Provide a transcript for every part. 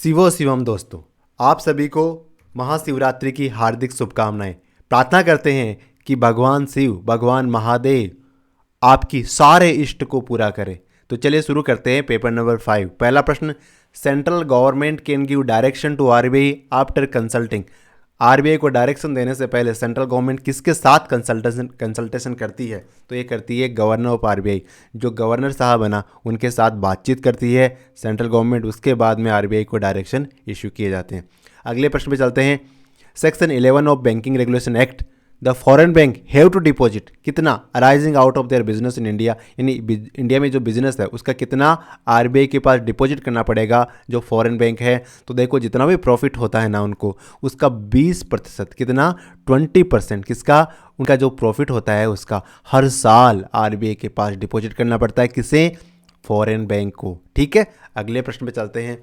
शिवो शिवम दोस्तों, आप सभी को महाशिवरात्रि की हार्दिक शुभकामनाएं। प्रार्थना करते हैं कि भगवान शिव, भगवान महादेव आपकी सारे इष्ट को पूरा करे। तो चलिए शुरू करते हैं। पेपर नंबर 5, पहला प्रश्न, central government can give direction to RBI after consulting. RBI को डायरेक्शन देने से पहले सेंट्रल गवर्नमेंट किसके साथ कंसल्टेशन करती है? तो ये करती है गवर्नर ऑफ आरबीआई। जो गवर्नर साहब है ना, उनके साथ बातचीत करती है सेंट्रल गवर्नमेंट, उसके बाद में आरबीआई को डायरेक्शन इशू किए जाते हैं। अगले प्रश्न पे चलते हैं। Section 11 of banking regulation act, the foreign bank have to deposit कितना arising out of their business in India, यानी इंडिया में जो बिजनेस है उसका कितना आरबीआई के पास डिपॉजिट करना पड़ेगा जो फॉरेन बैंक है। तो देखो, जितना भी प्रॉफिट होता है ना उनको, उसका 20%, कितना 20% किसका, उनका जो प्रॉफिट होता है उसका हर साल आरबीआई के पास डिपॉजिट करना पड़ता है। किसे? फॉरेन बैंक को। ठीक है, अगले प्रश्न पे चलते हैं।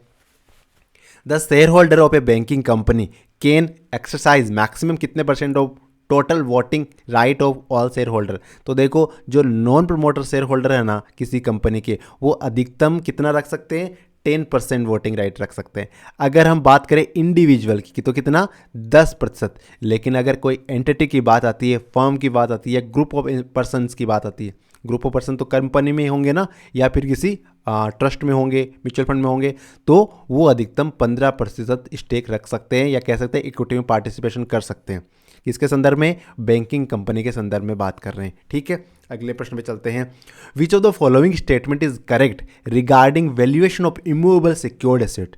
The shareholder of a banking company can exercise maximum कितने percent of total voting right of all shareholder. तो देखो, जो नॉन प्रमोटर शेयर होल्डर है ना किसी कंपनी के, वो अधिकतम कितना रख सकते हैं? 10% वोटिंग राइट रख सकते हैं। अगर हम बात करें इंडिविजुअल की तो कितना? 10%। लेकिन अगर कोई एंटिटी की बात आती है, फर्म की बात आती है, ग्रुप ऑफ पर्सनस की बात आती है, ग्रुप ऑफ पर्सन तो कंपनी में होंगे ना, या फिर किसी ट्रस्ट में होंगे, म्यूचुअल फंड में होंगे, तो वो अधिकतम 15% स्टेक रख सकते हैं, या कह सकते हैं इक्विटी में पार्टिसिपेशन कर सकते हैं। किसके संदर्भ में? बैंकिंग कंपनी के संदर्भ में बात कर रहे हैं। ठीक है, अगले प्रश्न पे चलते हैं। Which of the following statement is correct regarding valuation of immovable secured asset.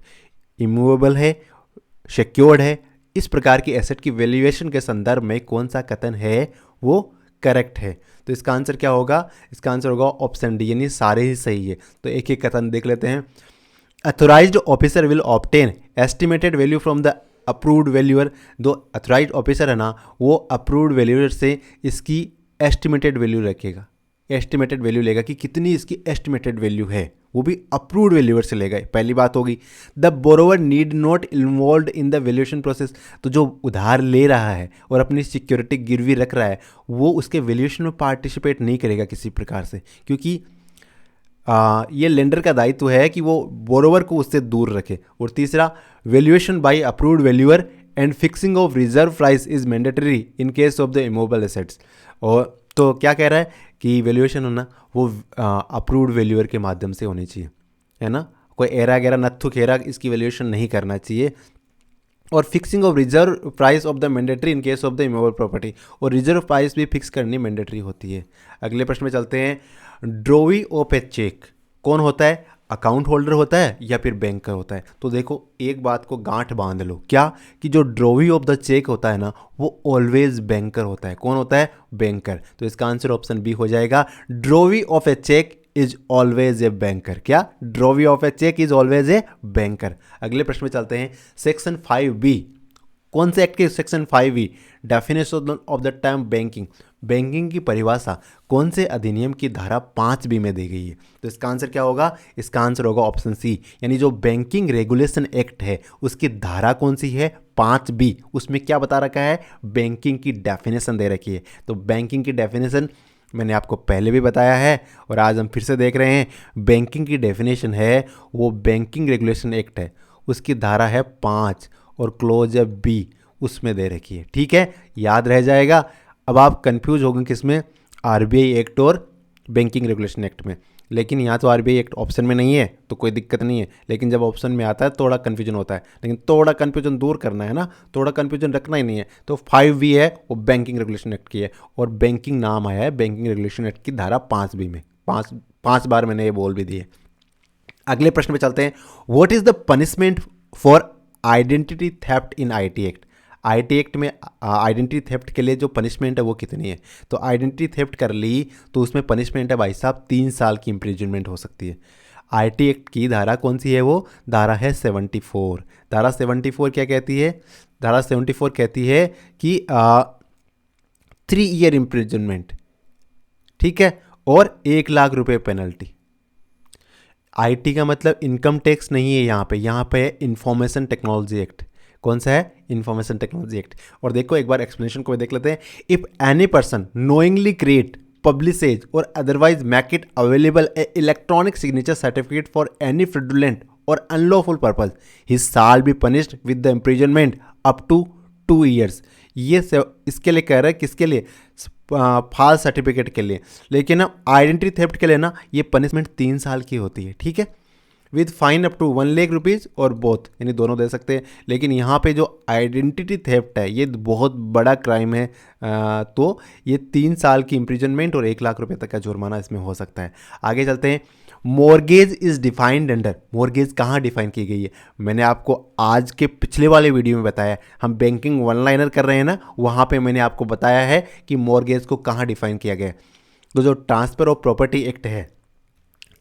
Immovable है, सिक्योर्ड है, इस प्रकार की एसेट की वैल्यूएशन के संदर्भ में कौन सा कथन है वो करेक्ट है? तो इसका आंसर क्या होगा? इसका आंसर होगा ऑप्शन डी, यानी सारे ही सही है। तो एक एक कथन देख लेते हैं। Authorised officer will obtain estimated value from the approved valuer. दो अथोराइज्ड ऑफिसर है ना, वो अप्रूव्ड वैल्यूअर से इसकी एस्टिमेटेड वैल्यू रखेगा, एस्टिमेटेड वैल्यू लेगा कि कितनी इसकी एस्टिमेटेड वैल्यू है, वो भी अप्रूव्ड वैल्यूअर से लेगा। पहली बात होगी। The borrower need not involve in the valuation process. तो जो उधार ले रहा है और अपनी सिक्योरिटी गिरवी रख रहा है, वो उसके वैल्यूएशन में पार्टिसिपेट नहीं करेगा किसी प्रकार से, क्योंकि ये लेंडर का दायित्व है कि वो बोरोवर को उससे दूर रखे। और तीसरा, valuation by approved valuer and fixing of reserve price is mandatory in case of the immovable assets. और तो क्या कह रहा है कि वैल्यूएशन होना वो अप्रूव्ड वैल्यूअर के माध्यम से होनी चाहिए, है ना। कोई एरा गैरा नत्थु खेरा इसकी वैल्यूएशन नहीं करना चाहिए। और fixing of reserve price of the mandatory in case of the immovable property, और रिजर्व प्राइस भी फिक्स करनी मैंडेटरी होती है। अगले प्रश्न में चलते हैं। ड्रॉवी ऑफ ए चेक कौन होता है? अकाउंट होल्डर होता है या फिर बैंकर होता है? तो देखो, एक बात को गांठ बांध लो, क्या कि जो ड्रॉवी ऑफ द चेक होता है ना, वो ऑलवेज बैंकर होता है। कौन होता है? बैंकर। तो इसका आंसर ऑप्शन बी हो जाएगा। Drawee of a cheque is always a banker. क्या? Drawee of a cheque is always a banker. अगले प्रश्न में चलते हैं। सेक्शन 5B कौन से एक्ट के section 5B definition of the term banking, banking की परिभाषा कौन से अधिनियम की धारा 5B में दी गई है? तो इसका आंसर क्या होगा? इसका आंसर होगा ऑप्शन सी, यानी जो बैंकिंग रेगुलेशन एक्ट है उसकी धारा कौन सी है? 5B। उसमें क्या बता रखा है? बैंकिंग की डेफिनेशन दे रखी है। तो बैंकिंग की डेफिनेशन मैंने आपको पहले भी बताया है और आज हम फिर से देख रहे हैं। बैंकिंग की डेफिनेशन है वो बैंकिंग रेगुलेशन एक्ट है, उसकी धारा है 5 और क्लोज बी उसमें दे रखी है। ठीक है, याद रह जाएगा। अब आप कंफ्यूज हो गए किसमें? आरबीआई एक्ट और बैंकिंग रेगुलेशन एक्ट में। लेकिन यहाँ तो आरबीआई एक्ट ऑप्शन में नहीं है तो कोई दिक्कत नहीं है, लेकिन जब ऑप्शन में आता है थोड़ा कन्फ्यूजन होता है। लेकिन थोड़ा कन्फ्यूजन दूर करना है ना, थोड़ा कन्फ्यूजन रखना ही नहीं है। तो 5B है वो बैंकिंग रेगुलेशन एक्ट की है, और बैंकिंग नाम आया है बैंकिंग रेगुलेशन एक्ट की धारा 5B में। पाँच बार मैंने ये बोल भी दिए। अगले प्रश्न पे चलते हैं। What is the punishment for identity theft in IT act? IT act में आइडेंटिटी थेफ्ट के लिए जो पनिशमेंट है वो कितनी है? तो आइडेंटिटी थेफ्ट कर ली तो उसमें पनिशमेंट है भाई साहब 3 साल की इम्प्रिजनमेंट हो सकती है। आईटी एक्ट की धारा कौन सी है? वो धारा है 74। धारा 74 क्या कहती है? धारा 74 कहती है कि 3 ईयर इम्प्रिजनमेंट, ठीक है, और 1 लाख रुपए पेनल्टी। आईटी का मतलब इनकम टैक्स नहीं है यहाँ पे है इंफॉर्मेशन टेक्नोलॉजी एक्ट। कौन सा है? Information technology act. और देखो एक बार एक्सप्लेनेशन को देख लेते हैं। If any person knowingly create, publishes or otherwise make it available a electronic signature certificate for any fraudulent or unlawful purpose he shall be punished with the imprisonment up to 2 years. ये इसके लिए कह रहा है, किसके लिए? False certificate के लिए। लेकिन ना आइडेंटिटी थेफ्ट के लिए ना ये पनिशमेंट 3 साल की होती है, ठीक है, with fine up to 1 lakh rupees और बोथ, यानी दोनों दे सकते हैं। लेकिन यहाँ पे जो आइडेंटिटी थेफ्ट है ये बहुत बड़ा क्राइम है, तो ये 3 साल की इम्प्रिजनमेंट और 1 लाख रुपए तक का जुर्माना इसमें हो सकता है। आगे चलते हैं। Mortgage is defined under, mortgage कहाँ डिफाइन की गई है? मैंने आपको आज के पिछले वाले वीडियो में बताया, हम बैंकिंग वन लाइनर कर रहे हैं ना, वहाँ पे मैंने आपको बताया है कि मॉर्गेज को कहाँ डिफाइन किया गया है। तो जो ट्रांसफ़र ऑफ प्रॉपर्टी एक्ट है,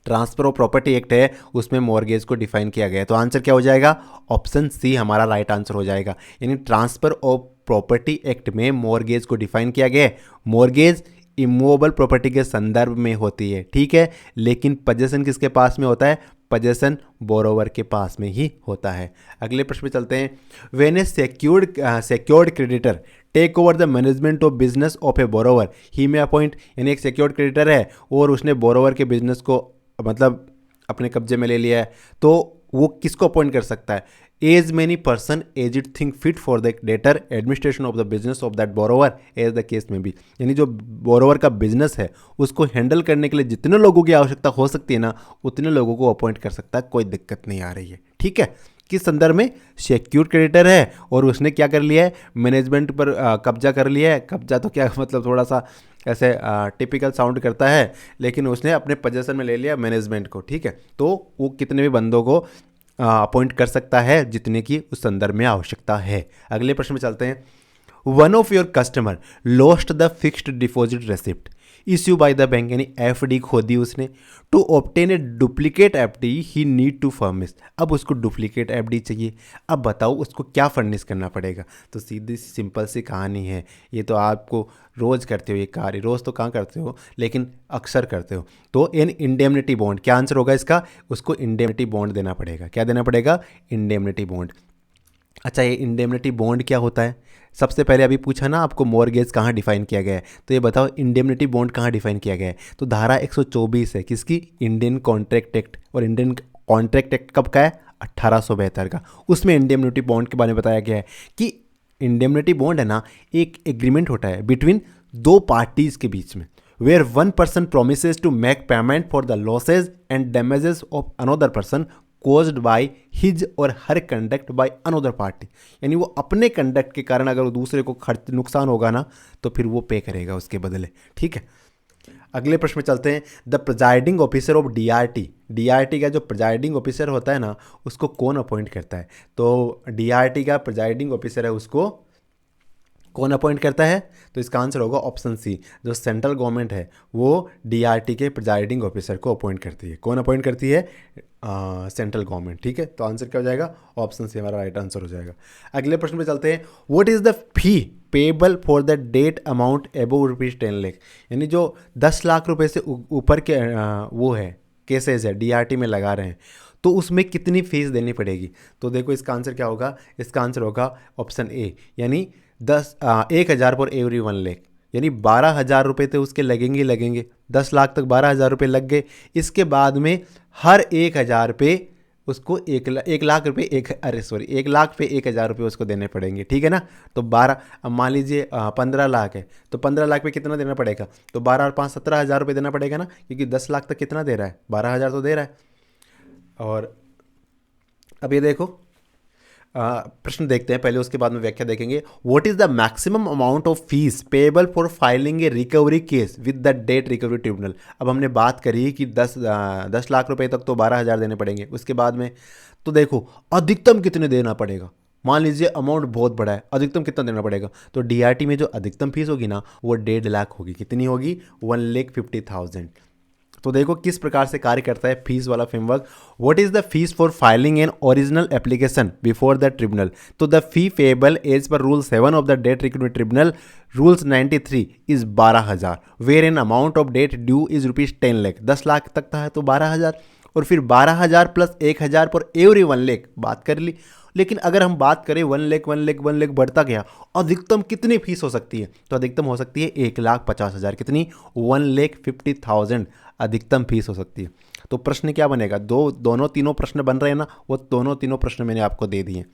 ट्रांसफर ऑफ प्रॉपर्टी एक्ट है, उसमें मॉर्गेज को डिफाइन किया गया है। तो आंसर क्या हो जाएगा? ऑप्शन सी हमारा राइट आंसर हो जाएगा। यानी ट्रांसफर ऑफ प्रॉपर्टी एक्ट में मॉर्गेज को डिफाइन किया गया है। मॉर्गेज इमूवेबल प्रॉपर्टी के संदर्भ में होती है, ठीक है, लेकिन पजेशन किसके पास में होता है? पजेशन बोरोवर के पास में ही होता है। अगले प्रश्न पे चलते हैं। When a secured creditor take over the management of business of a borrower he may appoint, यानी एक सेक्योर्ड क्रेडिटर है और उसने बोरोवर के बिजनेस को मतलब अपने कब्जे में ले लिया है, तो वो किसको अपॉइंट कर सकता है? As many person as it think fit for the debtor administration of the business of that borrower as the case में बी। यानी जो बोरोवर का बिजनेस है उसको हैंडल करने के लिए जितने लोगों की आवश्यकता हो सकती है ना, उतने लोगों को अपॉइंट कर सकता है, कोई दिक्कत नहीं आ रही है, ठीक है। किस संदर्भ में? सिक्योर्ड क्रेडिटर है और उसने क्या कर लिया है? मैनेजमेंट पर कब्जा कर लिया है। कब्जा तो क्या मतलब थोड़ा सा ऐसे टिपिकल साउंड करता है, लेकिन उसने अपने पोजीशन में ले लिया मैनेजमेंट को, ठीक है। तो वो कितने भी बंदों को अपॉइंट कर सकता है जितने की उस संदर्भ में आवश्यकता है। अगले प्रश्न में चलते हैं। One of your customer lost the fixed deposit receipt issue by the bank, यानी एफडी खो दी उसने। To obtain a duplicate FD he need to furnish, अब उसको डुप्लीकेट एफडी चाहिए। अब बताओ उसको क्या फर्निश करना पड़ेगा? तो सीधी सिंपल सी कहानी है, ये तो आपको रोज़ करते हो ये कार्य, रोज़ तो कहाँ करते हो लेकिन अक्सर करते हो। तो इन इंडेमनिटी बॉन्ड, क्या आंसर होगा इसका? उसको इंडेमनिटी बॉन्ड देना पड़ेगा। क्या देना पड़ेगा? Indemnity bond. अच्छा, ये इंडेमनिटी बॉन्ड क्या होता है? सबसे पहले अभी पूछा ना आपको मॉर्गेज कहाँ डिफाइन किया गया है, तो ये बताओ इंडेमनिटी बॉन्ड कहाँ डिफाइन किया गया है? तो धारा 124 है किसकी? Indian contract act. और इंडियन कॉन्ट्रैक्ट एक्ट कब का है? 1872 का। उसमें इंडेमनिटी बॉन्ड के बारे में बताया गया है कि इंडेमनिटी बॉन्ड है ना, एक एग्रीमेंट होता है बिटवीन दो पार्टीज के बीच में, where one person promises to make payment for the losses and damages of another person caused by his or her conduct by another party. यानी वो अपने कंडक्ट के कारण अगर वो दूसरे को खर्च नुकसान होगा ना, तो फिर वो पे करेगा उसके बदले, ठीक है। अगले प्रश्न में चलते हैं। The presiding officer of DRT, DRT का जो प्रिजाइडिंग ऑफिसर होता है ना, उसको कौन अपॉइंट करता है? तो डीआरटी का प्रिजाइडिंग ऑफिसर है, उसको कौन अपॉइंट करता है? तो इसका आंसर होगा ऑप्शन सी, जो सेंट्रल गवर्नमेंट है वो डीआरटी के प्रिजाइडिंग ऑफिसर को अपॉइंट करती है। कौन अपॉइंट करती है? सेंट्रल गवर्नमेंट, ठीक है। तो आंसर क्या हो जाएगा? ऑप्शन सी हमारा राइट आंसर हो जाएगा। अगले प्रश्न पे चलते हैं। What is the fee payable for the debt amount above ₹10 lakh, यानी जो 10 लाख रुपए से ऊपर के वो है केसेज है डीआरटी में लगा रहे हैं, तो उसमें कितनी फीस देनी पड़ेगी? तो देखो इसका आंसर क्या होगा? इसका आंसर होगा ऑप्शन ए, यानी 1,000 पर एवरी 1 लाख, यानी 12,000 रुपये तो उसके लगेंगे। 10 लाख तक 12,000 रुपये लग गए। इसके बाद में हर 1,000 पे उसको 1 लाख रुपये 1 लाख पे 1,000 रुपये उसको देने पड़ेंगे, ठीक है ना। तो 12, अब मान लीजिए 15 लाख है, तो 15 लाख पे कितना देना पड़ेगा? तो 12 और 5 17,000 रुपये देना पड़ेगा ना, क्योंकि 10 लाख तक कितना दे रहा है? 12,000 तो दे रहा है। और अब ये देखो प्रश्न देखते हैं पहले, उसके बाद में व्याख्या देखेंगे। What is the maximum amount of fees payable for filing A recovery case with the debt recovery tribunal. अब हमने बात करी कि 10 लाख रुपए तक तो 12,000 देने पड़ेंगे, उसके बाद में तो देखो अधिकतम कितने देना पड़ेगा। मान लीजिए अमाउंट बहुत बड़ा है, अधिकतम कितना देना पड़ेगा? तो डीआरटी में जो अधिकतम फीस होगी ना, वो 1.5 लाख होगी। कितनी होगी? 1,50,000। तो देखो किस प्रकार से कार्य करता है फीस वाला framework. What is the fees for filing an original application before the tribunal? तो the fee payable as per rule 7 of the debt recovery tribunal rules 93 is 12,000, where an amount of debt due is ₹10 lakh. 10 lakh तक था तो 12,000, और फिर 12,000 plus 1,000 पर every 1 lakh बात कर ली। लेकिन अगर हम बात करें 1 लाख बढ़ता गया, अधिकतम कितनी फीस हो सकती है? तो अधिकतम हो सकती है 1,50,000। कितनी? 1,50,000 अधिकतम फीस हो सकती है। तो प्रश्न क्या बनेगा, दोनों तीनों प्रश्न बन रहे हैं ना, वो दोनों तीनों प्रश्न मैंने आपको दे दिए।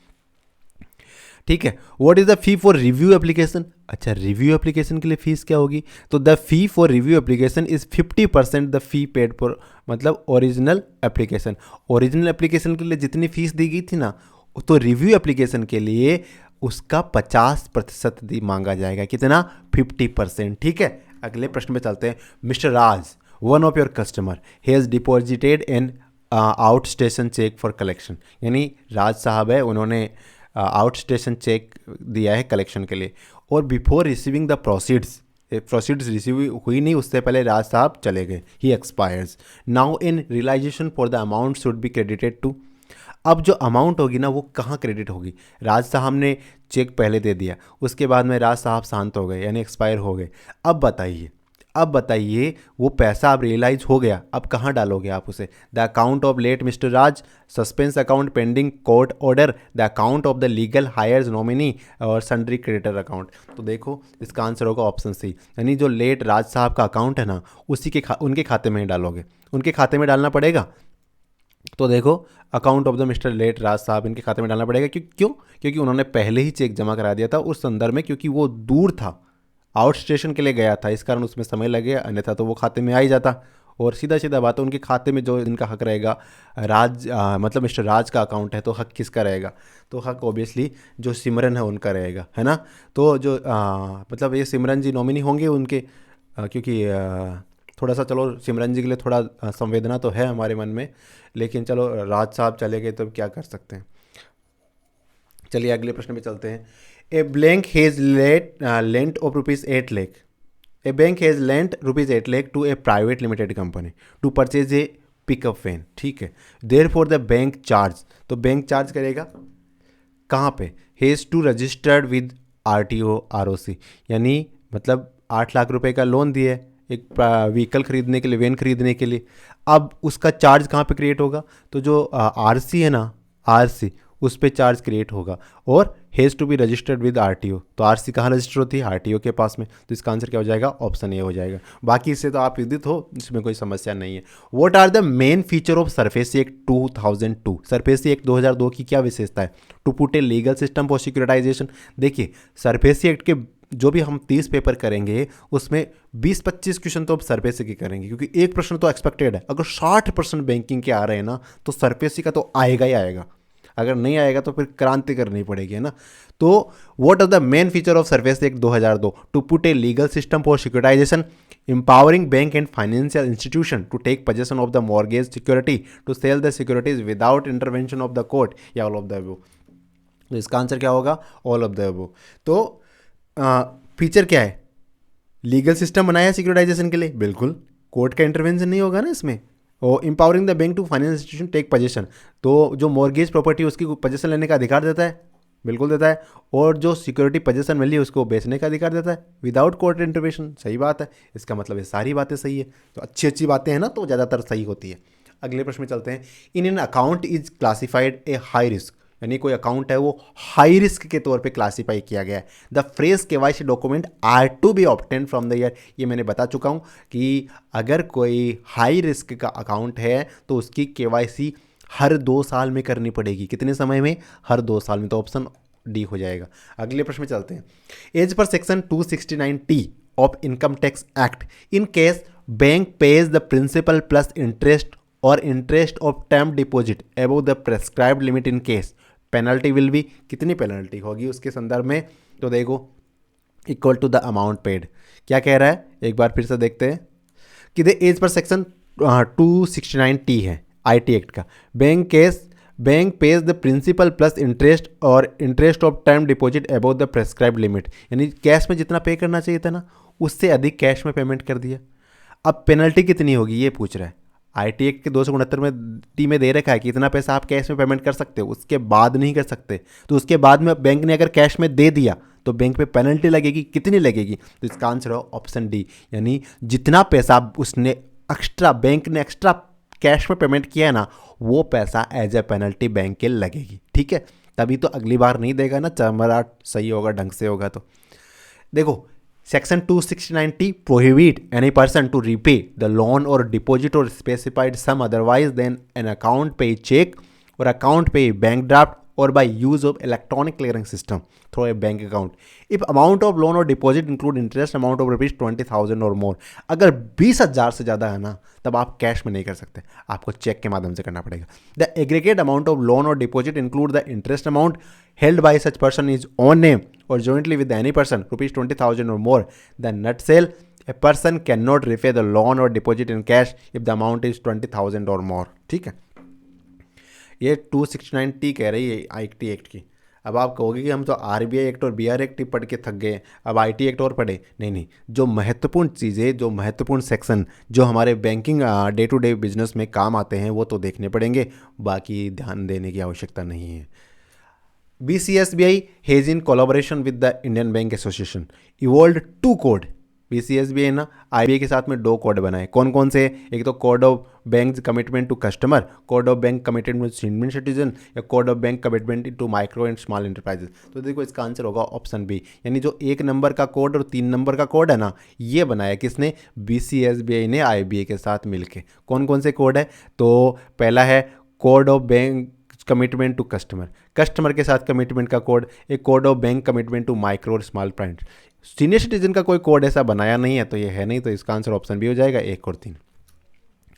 ठीक है। What is the fee for review application? अच्छा, रिव्यू एप्लीकेशन के लिए फीस क्या होगी? तो the fee for review application is 50% the fee paid for, मतलब ओरिजिनल एप्लीकेशन। ओरिजिनल एप्लीकेशन के लिए जितनी फीस दी गई थी ना, तो रिव्यू एप्लीकेशन के लिए उसका 50% मांगा जाएगा। कितना? 50%। ठीक है। अगले प्रश्न में चलते हैं। Mister Raj, one of your customer, has deposited an outstation cheque for collection. यानी राज साहब है, उन्होंने आउट स्टेशन चेक दिया है कलेक्शन के लिए, और before receiving the proceeds receive हुई नहीं, उससे पहले राज साहब चले गए, he expires. Now in realisation for the amount should be credited to. अब जो अमाउंट होगी ना, वो कहाँ क्रेडिट होगी? राज साहब ने चेक पहले दे दिया, उसके बाद में राज साहब शांत हो गए, यानी एक्सपायर हो गए। अब बताइए वो पैसा अब रियलाइज हो गया, अब कहाँ डालोगे आप उसे? The account of late mister Raj, suspense account pending court order, the account of the legal heirs nominee, or sundry creditor account. तो देखो इसका आंसर होगा ऑप्शन सी, यानी जो लेट राज साहब का अकाउंट है ना, उसी के उनके खाते में ही डालोगे, उनके खाते में डालना पड़ेगा। तो देखो account of the mister late Raj sahab, इनके खाते में डालना पड़ेगा। क्यों? क्योंकि उन्होंने पहले ही चेक जमा करा दिया था उस संदर्भ में, क्योंकि वो दूर था, आउट स्टेशन के लिए गया था, इस कारण उसमें समय लगे, अन्यथा तो वो खाते में आ ही जाता। और सीधा सीधा बात है, उनके खाते में जो इनका हक रहेगा, मतलब मिस्टर राज का अकाउंट है, तो हक किसका रहेगा? तो हक ऑब्वियसली जो सिमरन है उनका रहेगा, है ना। तो जो मतलब ये सिमरन जी नॉमिनी होंगे उनके, क्योंकि थोड़ा सा, चलो सिमरन जी के लिए थोड़ा संवेदना तो है हमारे मन में, लेकिन चलो राज साहब चले गए तो क्या कर सकते हैं। चलिए अगले प्रश्न पे चलते हैं। A bank has lent of ₹8 lakh. A bank has lent ₹8 lakh to a private limited company to purchase a pickup van. ठीक है। Therefore the bank charge, तो बैंक चार्ज करेगा कहाँ पे? Has to registered with RTO ROC, यानी मतलब 8 लाख रुपए का लोन दिए एक व्हीकल खरीदने के लिए, वैन खरीदने के लिए। अब उसका चार्ज कहाँ पे क्रिएट होगा? तो जो RC है ना, RC, उस पर चार्ज क्रिएट होगा, और has to be registered with RTO। तो RC कहाँ रजिस्टर होती है? RTO के पास में। तो इसका आंसर क्या हो जाएगा? ऑप्शन ए हो जाएगा। बाकी इससे तो आप विदित हो, इसमें कोई समस्या नहीं है। What are the main feature of SARFAESI act 2002? SARFAESI act 2002 की क्या विशेषता है? To put a legal system for securitization. देखिए सरफेसी एक्ट के जो भी हम 30 पेपर करेंगे, उसमें 20-25 क्वेश्चन तो अब सरफेसी के करेंगे, क्योंकि एक प्रश्न तो एक्सपेक्टेड है। अगर 60% बैंकिंग के आ रहे हैं ना, तो सरफेसी का तो आएगा ही आएगा। अगर नहीं आएगा तो फिर क्रांति करनी पड़ेगी, है ना। तो what are the main feature of SARFAESI act 2002? To put a legal system for securitization, empowering bank and financial institution to take possession of the mortgage security, to sell the securities without intervention of the court, या all of the above। तो इसका answer क्या होगा? All of the above. तो feature क्या है? Legal system बनाया है सिक्योरिटाइजेशन के लिए, बिल्कुल, कोर्ट का इंटरवेंशन नहीं होगा ना इसमें। और empowering the bank to finance institution take possession, तो जो मॉर्गेज प्रॉपर्टी उसकी पोजेशन लेने का अधिकार देता है, बिल्कुल देता है। और जो सिक्योरिटी पोजेशन मिली उसको बेचने का अधिकार देता है विदाउट कोर्ट इंटरवेंशन। सही बात है, इसका मतलब ये सारी बातें सही है। तो अच्छी अच्छी बातें हैं ना, तो ज़्यादातर सही होती है। अगले प्रश्न में चलते हैं। In an account is classified A high risk, यानी कोई अकाउंट है वो हाई रिस्क के तौर पे क्लासीफाई किया गया है। The phrase KYC document are to be obtain from the year, ये मैंने बता चुका हूँ कि अगर कोई हाई रिस्क का अकाउंट है तो उसकी KYC हर 2 साल में करनी पड़ेगी। कितने समय में? हर 2 साल में। तो ऑप्शन डी हो जाएगा। अगले प्रश्न में चलते हैं। As per section 269T of income tax act, in case bank pays the principal plus interest or interest of term deposit above the prescribed limit, in case penalty will be, कितनी penalty होगी उसके संदर्भ में? तो देखो equal to the amount paid. क्या कह रहा है एक बार फिर से देखते हैं कि the age per section 269T है IT एक्ट का। Bank pays the principal plus interest or interest of term deposit above the prescribed limit, यानी कैश में जितना पे करना चाहिए था ना, उससे अधिक कैश में पेमेंट कर दिया। अब पेनल्टी कितनी होगी ये पूछ रहा है। IT एक्ट के 269 में टी में दे रखा है कि इतना पैसा आप कैश में पेमेंट कर सकते हो, उसके बाद नहीं कर सकते। तो उसके बाद में बैंक ने अगर कैश में दे दिया तो बैंक पे पेनल्टी लगेगी, कितनी लगेगी? तो इसका आंसर है ऑप्शन डी, यानी जितना पैसा उसने एक्स्ट्रा, बैंक ने एक्स्ट्रा कैश में पेमेंट किया है ना, वो पैसा एज ए पेनल्टी बैंक के लगेगी। ठीक है, तभी तो अगली बार नहीं देगा ना, चमराट सही होगा, ढंग से होगा। तो देखो Section 269T prohibit any person to repay the loan or deposit or specified sum otherwise than an account pay check or account pay bank draft or by use of electronic clearing system through a bank account. If amount of loan or deposit include interest amount of rupees 20,000 or more, अगर 20,000 से ज़्यादा है ना, तब आप cash में नहीं कर सकते, आपको चेक के माध्यम से करना पड़ेगा. The aggregate amount of loan or deposit include the interest amount held by such person is own name or jointly with any person rupees 20,000 or more. The nutshell, a person cannot repay the loan or deposit in cash if the amount is 20,000 or more. ठीक है, ये 269T कह रही है IT act की. अब आप कहोगे कि हम तो आरबीआई एक्ट और बीआर एक्ट पढ़ के थक गए, अब आईटी एक्ट और पढ़े. नहीं नहीं, जो महत्वपूर्ण चीज़ें, जो महत्वपूर्ण सेक्शन जो हमारे banking day to day business में काम आते हैं वो तो देखने पड़ेंगे, बाकी ध्यान देने की आवश्यकता नहीं है. BCSBI has in collaboration with the Indian Bank Association evolved 2 code. BCSBI ना IBA के साथ में 2 कोड बनाए. कौन कौन से? एक तो code of bank commitment to customer, code of bank commitment to senior citizen, या code of bank commitment to micro and small enterprises. तो देखो इसका आंसर होगा ऑप्शन बी, यानी जो 1 नंबर का कोड और 3 नंबर का कोड है ना, ये बनाया किसने? BCSBI ने IBA के साथ मिलके. कौन कौन से कोड है? तो पहला है code of bank commitment to customer, customer के साथ कमिटमेंट का कोड. एक code of bank commitment to micro और स्मॉल प्राइंट. सीनियर सिटीजन का कोई कोड ऐसा बनाया नहीं है, तो ये है नहीं, तो इसका आंसर ऑप्शन बी हो जाएगा 1 और 3.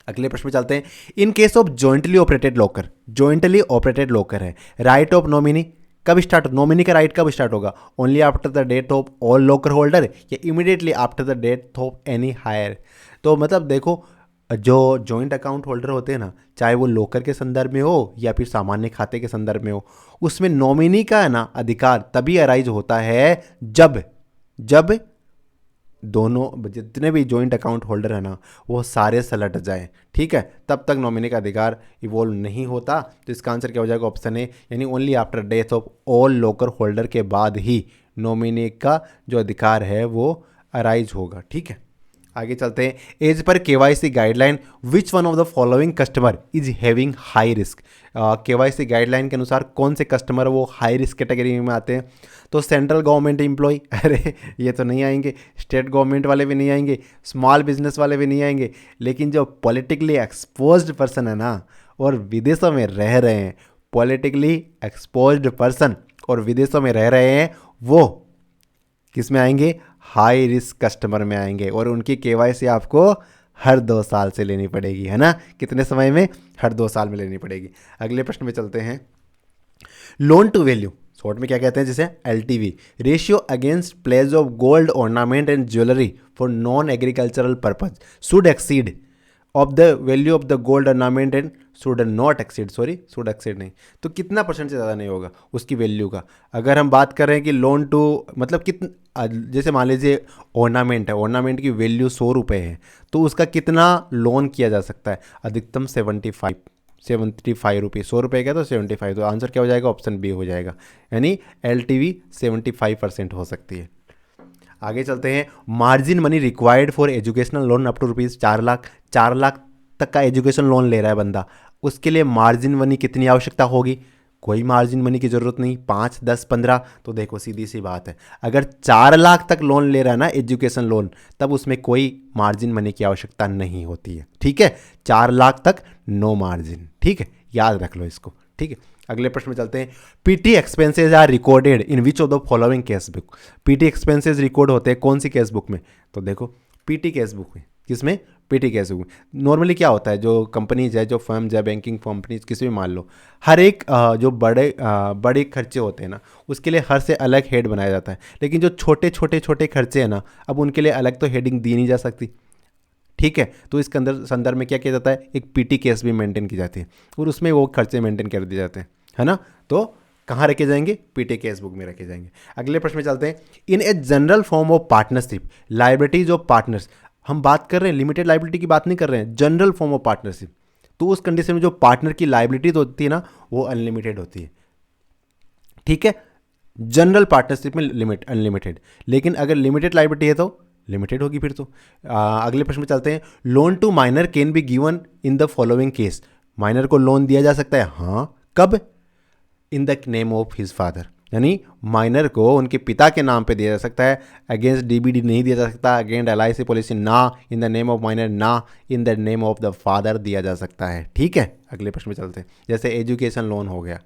अगले प्रश्न में चलते हैं. In case of jointly operated locker, jointly operated locker है, राइट ऑफ नॉमिनी कब स्टार्ट, नॉमिनी का राइट कब स्टार्ट होगा? Only after the death of all locker holder या immediately after the death of any hirer. तो मतलब देखो, जो जॉइंट अकाउंट होल्डर होते हैं ना, चाहे वो लोकर के संदर्भ में हो या फिर सामान्य खाते के संदर्भ में हो, उसमें नॉमिनी का है ना अधिकार तभी अराइज होता है जब दोनों जितने भी जॉइंट अकाउंट होल्डर है ना वो सारे सलट जाएं. ठीक है, तब तक नॉमिनी का अधिकार इवॉल्व नहीं होता. तो इसका आंसर क्या हो जाएगा? ऑप्शन ए, यानी only after death of all locker holder के बाद ही नॉमिनी का जो अधिकार है वो अराइज होगा. ठीक है, आगे चलते हैं. As per KYC guideline which one of the following customer is having high risk. KYC guideline के अनुसार कौन से कस्टमर वो हाई रिस्क कैटेगरी में आते हैं? तो सेंट्रल गवर्नमेंट एम्प्लॉय, अरे ये तो नहीं आएंगे, स्टेट गवर्नमेंट वाले भी नहीं आएंगे, स्मॉल बिजनेस वाले भी नहीं आएंगे, लेकिन जो पॉलिटिकली एक्सपोज्ड पर्सन है ना और विदेशों में रह रहे हैं, पॉलिटिकली एक्सपोज्ड पर्सन और विदेशों में रह रहे हैं, वो किस में आएंगे? हाई रिस्क कस्टमर में आएंगे. और उनकी केवाईसी आपको हर 2 साल से लेनी पड़ेगी, है ना. कितने समय में? हर 2 साल में लेनी पड़ेगी. अगले प्रश्न में चलते हैं. लोन टू वैल्यू शॉर्ट में क्या कहते हैं? जैसे LTV, ratio against pledge of gold ornament and jewellery for non agricultural purpose should exceed of the value of the gold ornament and should not exceed, should exceed नहीं, तो कितना % से ज़्यादा नहीं होगा उसकी वैल्यू का. अगर हम बात कर रहे हैं कि लोन टू मतलब कितना, जैसे मान लीजिए ऑर्नामेंट है, ऑर्नामेंट की वैल्यू 100 रुपये है, तो उसका कितना लोन किया जा सकता है? अधिकतम 75 रुपये. 100 रुपये का तो 75, तो आंसर क्या हो जाएगा? ऑप्शन बी हो जाएगा, यानी LTV 75% हो सकती है. आगे चलते हैं. Margin money required for educational loan up to rupees 4 lakh. 4 lakh तक का एजुकेशन लोन ले रहा है बंदा, उसके लिए मार्जिन मनी कितनी आवश्यकता होगी? कोई मार्जिन मनी की ज़रूरत नहीं, 5, 10, 15. तो देखो सीधी सी बात है, अगर 4 लाख तक लोन ले रहा है ना एजुकेशन लोन, तब उसमें कोई मार्जिन मनी की आवश्यकता नहीं होती है. ठीक है, 4 लाख तक नो मार्जिन. ठीक है, याद रख लो इसको. ठीक है, अगले प्रश्न में चलते हैं. PT expenses are recorded in which of the following case book. PT expenses record होते हैं कौन सी केस बुक में? तो देखो पीटी केस बुक में, किसमें? पीटी केस बुक में. नॉर्मली क्या होता है, जो कंपनीज है, जो फर्म्स है, बैंकिंग कंपनीज किसी भी मान लो, हर एक जो बड़े खर्चे होते हैं ना, उसके लिए हर से अलग हेड बनाया जाता है. लेकिन जो छोटे खर्चे हैं ना, अब उनके लिए अलग तो हेडिंग दी नहीं जा सकती. ठीक है, तो इसके अंदर संदर्भ में क्या किया जाता है? एक पीटी केस भी मेंटेन की जाती है और उसमें वो खर्चे मेंटेन कर दिए जाते हैं, है ना. तो कहाँ रखे जाएंगे? पीटी केस बुक में रखे जाएंगे. अगले प्रश्न में चलते हैं. In a general form of partnership liabilities of partners, हम बात कर रहे हैं लिमिटेड लायबिलिटी की बात नहीं कर रहे हैं, जनरल फॉर्म ऑफ पार्टनरशिप. तो उस कंडीशन में जो पार्टनर की लायबिलिटीज होती है ना, वो अनलिमिटेड होती है. ठीक है, जनरल पार्टनरशिप में लिमिट अनलिमिटेड, लेकिन अगर लिमिटेड लायबिलिटी है तो लिमिटेड होगी फिर तो. अगले प्रश्न में चलते हैं. Loan to minor can be given in the following case. Minor को लोन दिया जा सकता है, हाँ, कब? In the name of his father. यानी माइनर को उनके पिता के नाम पे दिया जा सकता है, अगेंस्ट डीबीडी नहीं दिया जा सकता, अगेंस्ट एलआईसी पॉलिसी ना, in the name of minor ना, in the name of the father दिया जा सकता है। ठीक है, अगले प्रश्न में चलते हैं। जैसे एजुकेशन लोन हो गया,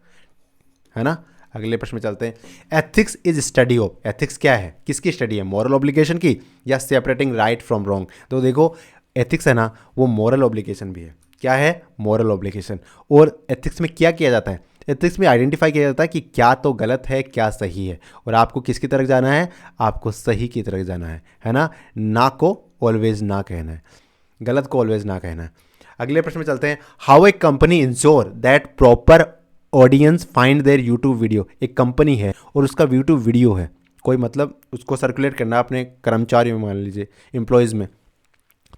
है ना। अगले प्रश्न में चलते हैं। Ethics is study of, ethics क्या है, किसकी स्टडी है, मॉरल ऑब्लिगेशन की या सेपरेटिंग राइट फ्रॉम रॉन्ग। तो देखो एथिक्स है ना, वो मॉरल ऑब्लिगेशन भी है। क्या है, मॉरल ऑब्लिगेशन। और एथिक्स में क्या किया जाता है, एथिक्स में आइडेंटिफाई किया जाता है कि क्या तो गलत है, क्या सही है, और आपको किसकी तरफ जाना है, आपको सही की तरफ जाना है ना। ना को ऑलवेज ना कहना है, गलत को ऑलवेज ना कहना है। अगले प्रश्न में चलते हैं। How a company insure that proper audience find their YouTube video. एक कंपनी है और उसका यूट्यूब वीडियो है, कोई मतलब उसको सर्कुलेट करना अपने कर्मचारियों में, मान लीजिए एम्प्लॉयज़ में,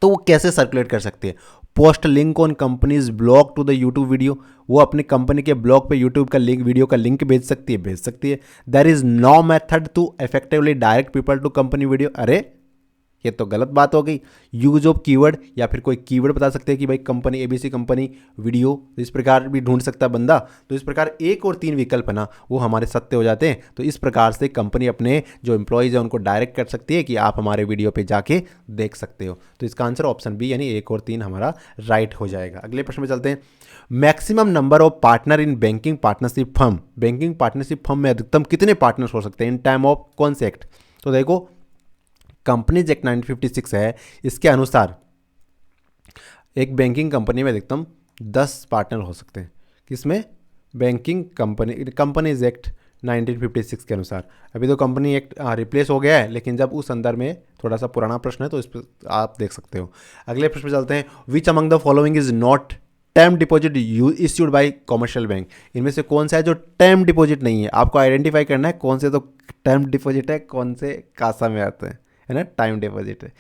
तो वो कैसे सर्कुलेट कर सकते हैं। Post link on companies blog to the YouTube video, वो अपने कंपनी के ब्लॉग पे यूट्यूब का लिंक, वीडियो का लिंक भेज सकती है, भेज सकती है। There is no method to effectively direct people to company video. अरे ये तो गलत बात हो गई। यूज ऑफ कीवर्ड, या फिर कोई कीवर्ड बता सकते हैं कि भाई कंपनी एबीसी कंपनी वीडियो, तो इस प्रकार भी ढूंढ सकता है बंदा। तो इस प्रकार 1 और 3 विकल्प है ना, वो हमारे सत्य हो जाते हैं। तो इस प्रकार से कंपनी अपने जो एम्प्लॉयज़ है उनको डायरेक्ट कर सकती है कि आप हमारे वीडियो पे जाके देख सकते हो। तो इसका आंसर ऑप्शन बी यानी 1 और 3 हमारा राइट हो जाएगा। अगले प्रश्न में चलते हैं। Maximum number of partner in banking partnership firm, banking partnership firm में अधिकतम कितने पार्टनर्स हो सकते हैं इन टाइम ऑफ कौन से एक्ट। तो देखो कंपनीज एक्ट 1956 है, इसके अनुसार एक बैंकिंग कंपनी में अधिकतम 10 पार्टनर हो सकते हैं। किसमें, बैंकिंग कंपनीज एक्ट 1956 के अनुसार। अभी तो कंपनी एक्ट रिप्लेस हो गया है, लेकिन जब उस संदर्भ में थोड़ा सा पुराना प्रश्न है तो इस पर आप देख सकते हो। अगले प्रश्न पे चलते हैं। Which among the following is not term deposit issued by commercial bank. इनमें से कौन सा है जो टर्म डिपॉजिट नहीं है, आपको आइडेंटिफाई करना है कौन से तो टर्म डिपॉजिट है, कौन से कासा में आते हैं, है ना। टाइम डिपॉजिट है,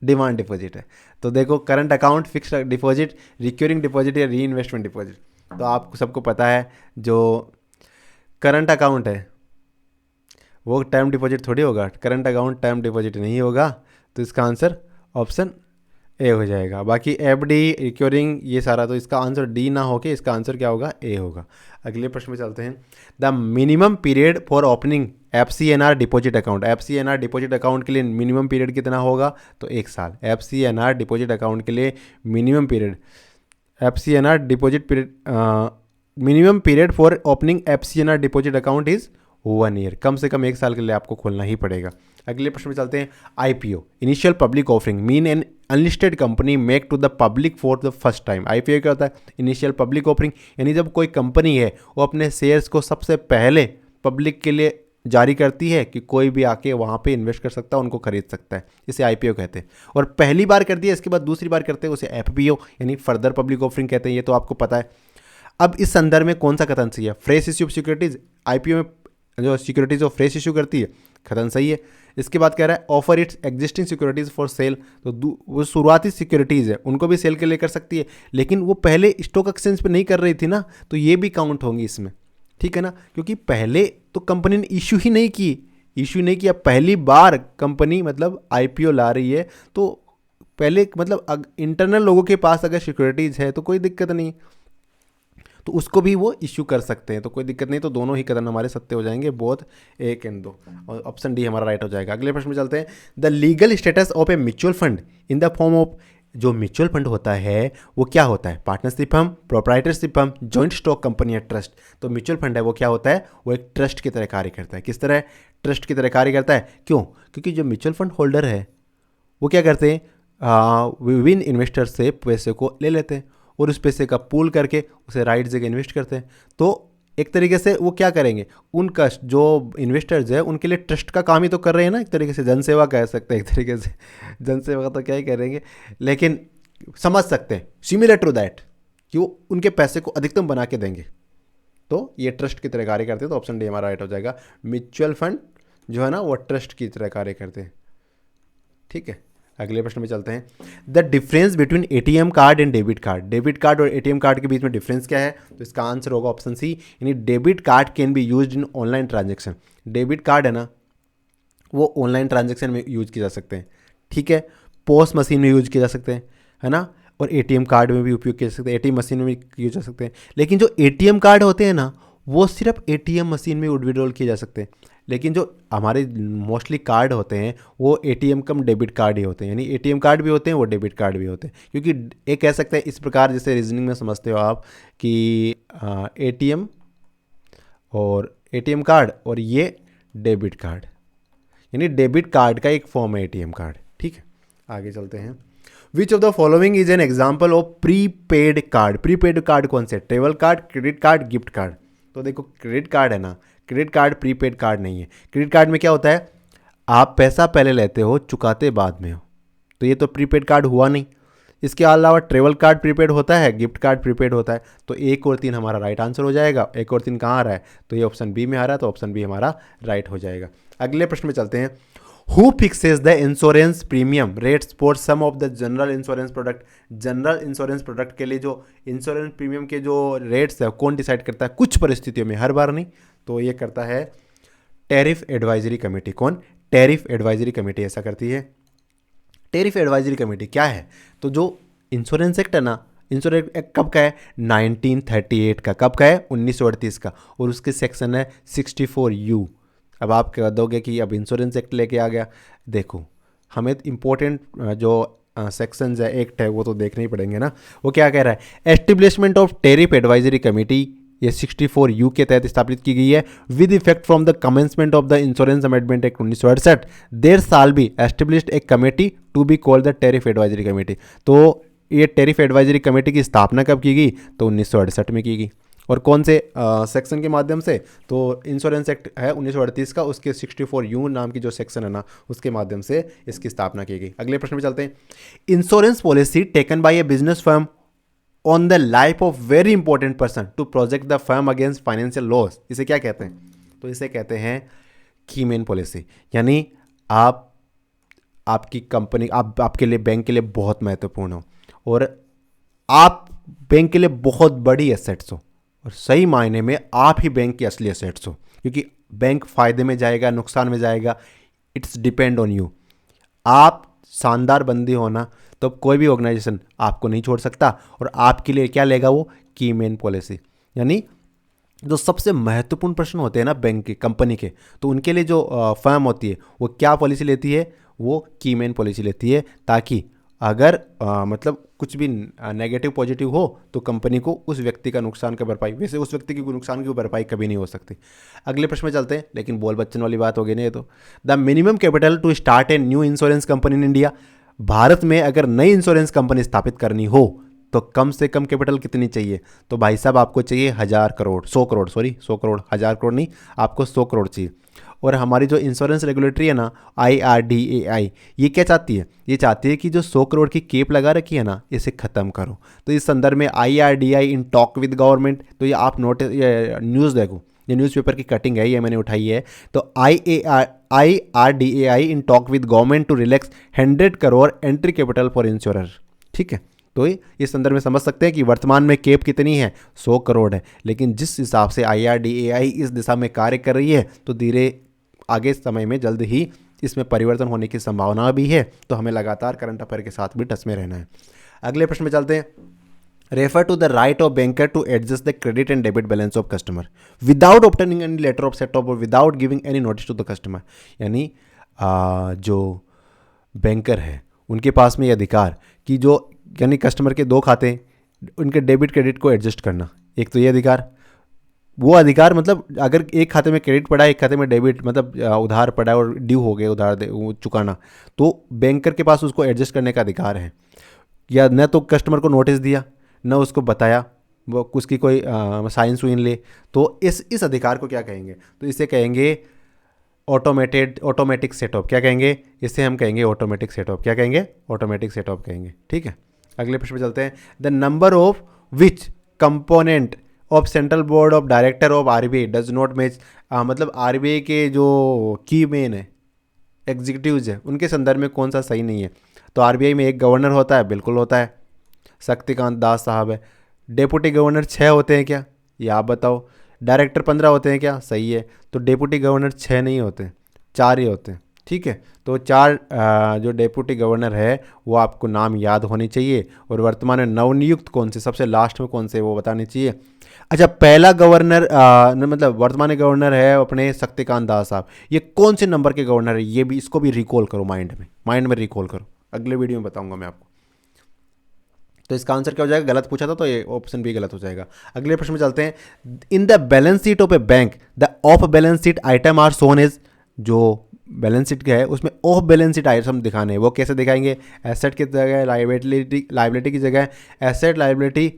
डिमांड डिपॉजिट है। तो देखो current account, fixed deposit, recurring deposit या री इन्वेस्टमेंट डिपॉजिट। तो आपको सबको पता है जो करंट अकाउंट है वो टर्म डिपॉजिट थोड़ी होगा, करंट अकाउंट टर्म डिपॉजिट नहीं होगा। तो इसका आंसर ऑप्शन ए हो जाएगा। बाकी एफडी, रिक्योरिंग, ये सारा, तो इसका आंसर डी ना होके इसका आंसर क्या होगा, ए होगा। अगले प्रश्न में चलते हैं। The minimum period for opening FCNR deposit account, FCNR deposit account के लिए मिनिमम पीरियड कितना होगा, तो 1 साल। एफसीएनआर डिपॉजिट अकाउंट के लिए minimum period, FCNR deposit period, minimum period for opening FCNR deposit account is 1 year. कम से कम 1 साल के लिए आपको खोलना ही पड़ेगा। अगले प्रश्न में चलते हैं। IPO, initial public offering, mean an unlisted company make to the public for the first time. IPO क्या होता है, इनिशियल पब्लिक ऑफरिंग, यानी जब कोई कंपनी है वो अपने शेयर्स को सबसे पहले पब्लिक के लिए जारी करती है कि कोई भी आके वहाँ पे इन्वेस्ट कर सकता है, उनको खरीद सकता है, इसे आईपीओ कहते हैं। और पहली बार कर दिया, इसके बाद दूसरी बार करते हैं उसे एफपीओ यानी फर्दर पब्लिक ऑफरिंग कहते हैं। ये तो आपको पता है। अब इस संदर्भ में कौन सा कथन सही है, fresh issue of securities, IPO में जो सिक्योरिटीज वो फ्रेश इश्यू करती है, कथन सही है। इसके बाद कह रहा है offer it's existing securities for sale, तो वो शुरुआती सिक्योरिटीज़ है उनको भी सेल के लिए कर सकती है, लेकिन वो पहले स्टॉक एक्सचेंज पे नहीं कर रही थी ना, तो ये भी काउंट होंगी इसमें, ठीक है ना। क्योंकि पहले तो कंपनी ने इशू ही नहीं किया, पहली बार कंपनी मतलब आईपीओ ला रही है, तो पहले मतलब इंटरनल लोगों के पास अगर सिक्योरिटीज़ है तो कोई दिक्कत नहीं, तो उसको भी वो इश्यू कर सकते हैं, तो कोई दिक्कत नहीं। तो दोनों ही कथन हमारे सत्य हो जाएंगे, बोथ 1 और 2, और ऑप्शन डी हमारा राइट हो जाएगा। अगले प्रश्न में चलते हैं। The legal status of a mutual fund in the form of, जो म्यूचुअल फंड होता है वो क्या होता है, partnership firm, proprietorship firm, joint stock company या ट्रस्ट। तो म्यूचुअल फंड है वो क्या होता है, वो एक ट्रस्ट की तरह कार्य करता है। किस तरह, ट्रस्ट की तरह कार्य करता है। क्यों, क्योंकि जो म्यूचुअल फंड होल्डर है वो क्या करते हैं, विभिन्न इन्वेस्टर से पैसे को ले लेते हैं और उस पैसे का पूल करके उसे राइट जगह इन्वेस्ट करते हैं। तो एक तरीके से वो क्या करेंगे, उनका जो इन्वेस्टर्स है उनके लिए ट्रस्ट का काम ही तो कर रहे हैं ना, एक तरीके से जनसेवा कह सकते हैं, एक तरीके से जनसेवा तो क्या ही करेंगे, लेकिन समझ सकते हैं सिमिलर टू दैट कि वो उनके पैसे को अधिकतम बना के देंगे। तो ये ट्रस्ट की तरह कार्य करते हैं, तो ऑप्शन डी हमारा राइट हो जाएगा। म्यूचुअल फंड जो है ना वो ट्रस्ट की तरह कार्य करते हैं, ठीक है। अगले प्रश्न में चलते हैं। The difference between ATM card and debit card, debit card और एटीएम कार्ड के बीच में डिफरेंस क्या है, तो इसका आंसर होगा ऑप्शन सी, यानी debit card can be used in online transaction. Debit card है ना वो ऑनलाइन ट्रांजेक्शन में यूज किए जा सकते हैं, ठीक है, पोस्ट मशीन में यूज किए जा सकते हैं, है ना, और एटीएम कार्ड में भी उपयोग किए जा सकते हैं, एटीएम मशीन में भी यूज जा सकते हैं। लेकिन जो एटीएम कार्ड होते हैं ना वो सिर्फ एटीएम मशीन में विड्रॉल किए जा सकते हैं। लेकिन जो हमारे मोस्टली कार्ड होते हैं वो एटीएम कम डेबिट कार्ड ही होते हैं, यानी एटीएम कार्ड भी होते हैं वो डेबिट कार्ड भी होते हैं। क्योंकि एक कह सकते हैं इस प्रकार, जैसे रीजनिंग में समझते हो आप कि एटीएम और एटीएम कार्ड और ये डेबिट कार्ड, यानी डेबिट कार्ड का एक फॉर्म है एटीएम कार्ड। ठीक है, आगे चलते हैं। Which of the following is an example of prepaid card. Prepaid card कौन से? Travel card, credit card, gift card. तो देखो क्रेडिट कार्ड है ना, क्रेडिट कार्ड प्रीपेड कार्ड नहीं है। क्रेडिट कार्ड में क्या होता है, आप पैसा पहले लेते हो, चुकाते बाद में हो, तो ये तो प्रीपेड कार्ड हुआ नहीं। इसके अलावा ट्रेवल कार्ड प्रीपेड होता है, गिफ्ट कार्ड प्रीपेड होता है। तो 1 और 3 हमारा राइट आंसर हो जाएगा। 1 और 3 कहाँ आ रहा है, तो ये ऑप्शन बी में आ रहा है, तो ऑप्शन बी हमारा राइट हो जाएगा। अगले प्रश्न में चलते हैं। Who fixes the insurance premium rates for some of the general insurance product. General insurance product के लिए जो इंश्योरेंस प्रीमियम के जो रेट्स है कौन डिसाइड करता है? कुछ परिस्थितियों में, हर बार नहीं। तो ये करता है टैरिफ एडवाइजरी कमेटी। कौन? टैरिफ एडवाइजरी कमेटी ऐसा करती है। टैरिफ एडवाइजरी कमेटी क्या है? तो जो इंश्योरेंस एक्ट है ना, इंश्योरेंस एक्ट कब का है? 1938 का। कब का है? 1938 का। और उसके सेक्शन है 64U। अब आप कह दोगे कि अब इंश्योरेंस एक्ट लेके आ गया। देखो हमें इम्पोर्टेंट जो सेक्शंस है, एक्ट है, वो तो देखने ही पड़ेंगे ना। वो क्या कह रहा है? Establishment of tariff advisory committee, ये 64U के तहत स्थापित की गई है। With effect from the commencement of the insurance amendment act 1968 there shall be established a committee to be called the tariff advisory committee. तो ये टैरिफ एडवाइजरी कमेटी की स्थापना कब की गई? तो 1968 में की गई। और कौन से सेक्शन के माध्यम से? तो इंश्योरेंस एक्ट है 1938 का, उसके 64U नाम की जो सेक्शन है ना, उसके माध्यम से इसकी स्थापना की गई। अगले प्रश्न में चलते हैं। Insurance policy taken by a business firm on the life of very important person to project the firm against financial loss, इसे क्या कहते हैं? तो इसे कहते हैं कीमेन पॉलिसी। यानी आपकी कंपनी, आपके लिए, बैंक के लिए बहुत महत्वपूर्ण हो, और आप बैंक के लिए बहुत बड़ी एसेट्स हो, और सही मायने में आप ही बैंक की असली एसेट्स हो, क्योंकि बैंक फायदे में जाएगा, नुकसान में जाएगा, इट्स डिपेंड ऑन यू। आप शानदार बंदी होना, तो कोई भी ऑर्गेनाइजेशन आपको नहीं छोड़ सकता, और आपके लिए क्या लेगा? वो की मेन पॉलिसी। यानी जो सबसे महत्वपूर्ण प्रश्न होते हैं ना बैंक के, कंपनी के, तो उनके लिए जो फर्म होती है वो क्या पॉलिसी लेती है? वो की मेन पॉलिसी लेती है, ताकि अगर मतलब कुछ भी नेगेटिव पॉजिटिव हो तो कंपनी को उस व्यक्ति का नुकसान का भरपाई, वैसे उस व्यक्ति की नुकसान की भरपाई कभी नहीं हो सकती। अगले प्रश्न में चलते हैं, लेकिन बोल बच्चन वाली बात हो गई नहीं। तो the minimum capital to start a new insurance company in India. Bharat में अगर नई इंश्योरेंस कंपनी स्थापित करनी हो तो कम से कम कैपिटल कितनी चाहिए? तो भाई साहब आपको चाहिए 1,000 करोड़, 100 करोड़, 1,000 करोड़ नहीं, आपको 100 करोड़ चाहिए। और हमारी जो इंश्योरेंस रेगुलेटरी है ना, IRDAI, ये क्या चाहती है? ये चाहती है कि जो 100 करोड़ की केप लगा रखी है ना, इसे ख़त्म करो। तो इस संदर्भ में IRDAI in talk with government, तो ये आप नोटिस, ये न्यूज़ देखो, ये न्यूज़पेपर की कटिंग है, ये मैंने उठाई है। तो IRDAI in talk with government to relax 100 crore entry capital for insurer. ठीक है, तो इस संदर्भ में समझ सकते हैं कि वर्तमान में केप कितनी है? 100 करोड़ है। लेकिन जिस हिसाब से IRDAI इस दिशा में कार्य कर रही है, तो धीरे आगे समय में जल्द ही इसमें परिवर्तन होने की संभावना भी है। तो हमें लगातार करंट अफेयर के साथ भी टच में रहना है। अगले प्रश्न में चलते हैं। Refer to the right of banker to adjust the credit and debit balance of customer without obtaining any letter of set off और without giving any notice to the customer. यानी जो बैंकर है उनके पास में ये अधिकार कि जो, यानी कस्टमर के 2 खाते, उनके डेबिट क्रेडिट को एडजस्ट करना, एक तो ये अधिकार। वो अधिकार मतलब अगर एक खाते में क्रेडिट पड़ा है, एक खाते में डेबिट, मतलब उधार पड़ा है और ड्यू हो गए उधार वो चुकाना, तो बैंकर के पास उसको एडजस्ट करने का अधिकार है। या न तो कस्टमर को नोटिस दिया, न उसको बताया, वो उसकी कोई साइन सुइन ले, तो इस अधिकार को क्या कहेंगे? तो इसे कहेंगे ऑटोमेटिक सेटअप। क्या कहेंगे? इसे हम कहेंगे ऑटोमेटिक सेटअप। क्या कहेंगे? ऑटोमेटिक सेटअप कहेंगे। ठीक है, अगले प्रश्न पे चलते हैं। The number of which component of central board of director of RBI does not match. मतलब RBI के जो की मेन है, एग्जीक्यूटिव्स है, उनके संदर्भ में कौन सा सही नहीं है? तो RBI में एक गवर्नर होता है, बिल्कुल होता है, शक्तिकांत दास साहब है। डेपुटी गवर्नर 6 होते हैं क्या? ये आप बताओ। डायरेक्टर 15 होते हैं क्या? सही है। तो डेपुटी गवर्नर 6 नहीं होते, 4 ही होते हैं। ठीक है, तो 4 जो डेपुटी गवर्नर है वो आपको नाम याद होनी चाहिए, और वर्तमान में नवनियुक्त कौन से, सबसे लास्ट में कौन से, वो बतानी चाहिए। अच्छा, पहला गवर्नर मतलब वर्तमान गवर्नर है अपने शक्तिकांत दास साहब, ये कौन से नंबर के गवर्नर है, ये भी इसको भी रिकॉल करो माइंड में रिकॉल करो, अगले वीडियो में बताऊंगा मैं आपको। तो इसका आंसर क्या हो जाएगा, गलत पूछा था तो ये ऑप्शन भी गलत हो जाएगा। अगले प्रश्न में चलते हैं। In the balance sheet of a bank the off balance sheet item are shown as, जो बैलेंस शीट का है उसमें ऑफ बैलेंस शीट आइटम दिखाने हैं, वो कैसे दिखाएंगे, एसेट की जगह लाइबिलिटी की जगह एसेट लाइबिलिटी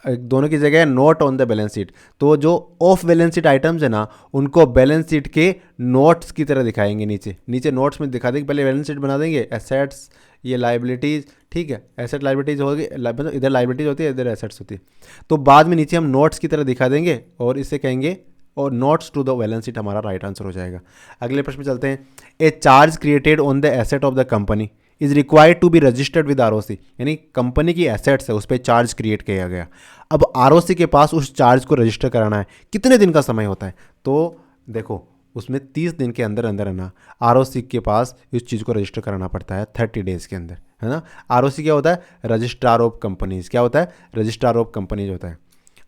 दोनों की जगह note on the balance sheet. तो जो ऑफ बैलेंस शीट आइटम्स है ना, उनको बैलेंस शीट के नोट्स की तरह दिखाएंगे, नीचे नोट्स में दिखा देंगे, पहले बैलेंस शीट बना देंगे, एसेट्स ये लाइबिलिटीज़, ठीक है, एसेट लाइबिलिटीज़ होगी, मतलब इधर लाइबिलिटीज़ होती है इधर एसेट्स होती है, तो बाद में नीचे हम नोट्स की तरह दिखा देंगे और इसे कहेंगे और notes to the balance sheet हमारा राइट आंसर हो जाएगा। अगले प्रश्न में चलते हैं। A charge created on the asset of the company is required to be registered with ROC, यानी कंपनी की एसेट्स है उस पर चार्ज क्रिएट किया गया, अब आरओसी के पास उस चार्ज को रजिस्टर कराना है, कितने दिन का समय होता है, तो देखो उसमें 30 दिन के अंदर अंदर है ना आरओसी के पास इस चीज़ को रजिस्टर कराना पड़ता है 30 डेज़ के अंदर, है ना। आरओसी क्या होता है, रजिस्ट्रार ऑफ कंपनीज, क्या होता है, रजिस्ट्रार ऑफ कंपनीज होता है।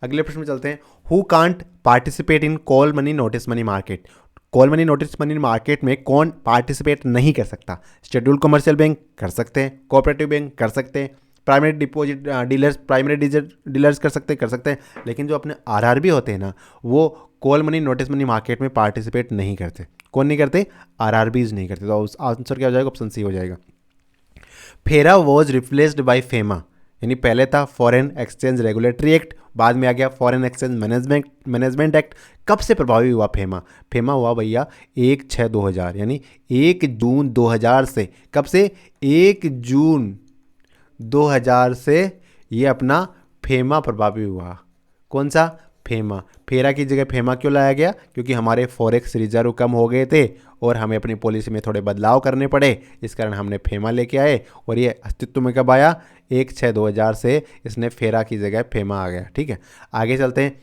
अगले प्रश्न में चलते हैं। Who can't participate in call money notice money market, call money notice money market में कौन पार्टिसिपेट नहीं कर सकता, शेड्यूल कमर्शियल बैंक कर सकते हैं, कोऑपरेटिव बैंक कर सकते हैं, primary deposit dealers primary dealers कर सकते हैं, लेकिन जो अपने आरआरबी होते हैं ना, वो call money notice money market में पार्टिसिपेट नहीं करते। कौन नहीं करते, आरआरबीज नहीं करते। तो आंसर क्या हो जाएगा, ऑप्शन सी हो जाएगा। फेरा वॉज रिप्लेस्ड बाय फेमा, यानी पहले था फॉरेन एक्सचेंज रेगुलेटरी एक्ट, बाद में आ गया फॉरेन एक्सचेंज मैनेजमेंट एक्ट। कब से प्रभावी हुआ फेमा, फेमा हुआ भैया 1/6/2000, यानी 1 जून 2000 से, कब से, 1 जून 2000 से ये अपना फेमा प्रभावी हुआ। कौन सा, फेमा। फेरा की जगह फेमा क्यों लाया गया, क्योंकि हमारे फॉरेक्स रिजर्व कम हो गए थे और हमें अपनी पॉलिसी में थोड़े बदलाव करने पड़े, इस कारण हमने फेमा लेके आए, और ये अस्तित्व में कब आया, 1/6/2000 से इसने फेरा की जगह फेमा आ गया। ठीक है, आगे चलते हैं।